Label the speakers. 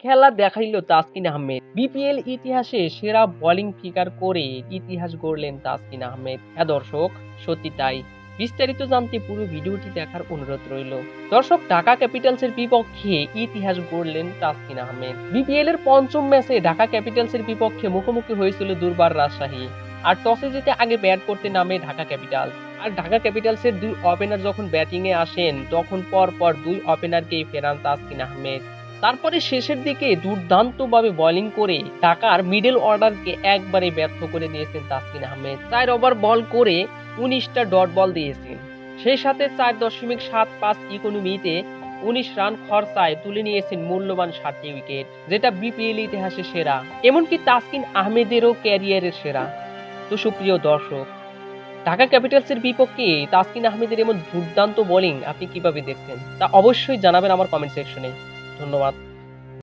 Speaker 1: খেলা দেখাইল তাসকিন আহমেদ। বিপিএল ইতিহাসে সেরা বোলিং ফিগার করে ইতিহাস গড়লেন তাসকিন আহমেদ। হ্যাঁ দর্শক, সত্যি তাই। বিস্তারিত জানতে পুরো ভিডিওটি দেখার অনুরোধ রইল। দর্শক, ঢাকা ক্যাপিটালসের বিপক্ষে ইতিহাস গড়লেন তাসকিন আহমেদ। বিপিএল এর পঞ্চম ম্যাচে ঢাকা ক্যাপিটালসের বিপক্ষে মুখোমুখি হয়েছিল দুর্বার রাজশাহী। আর টসে জিতে আগে ব্যাট করতে নামে ঢাকা ক্যাপিটালস। আর ঢাকা ক্যাপিটালসের দুই ওপেনার যখন ব্যাটিং এ আসেন তখন পর দুই ওপেনারকেই ফেরান তাসকিন আহমেদ। তারপরে শেষের দিকে দুর্দান্তভাবে বোলিং করে ঢাকার মিডল অর্ডারকে একবারে ব্যর্থ করে দিয়েছেন তাসকিন আহমেদ। 4 ওভার বল করে 19টা ডট বল দিয়েছেন। সেই সাথে 4.75 ইকোনমিতে 19 রান খরচায় তুলে নিয়েছেন মূল্যবান 7টি উইকেট, যেটা বিপিএল ইতিহাসে সেরা, এমনকি তাসকিন আহমেদেরও ক্যারিয়ারের সেরা। তো সুপ্রিয় দর্শক, ঢাকা ক্যাপিটালসের বিপক্ষে তাসকিন আহমেদের এমন দুর্দান্ত বোলিং আপনি কিভাবে দেখছেন তা অবশ্যই জানাবেন আমার কমেন্ট সেকশনে। ধন্যবাদ।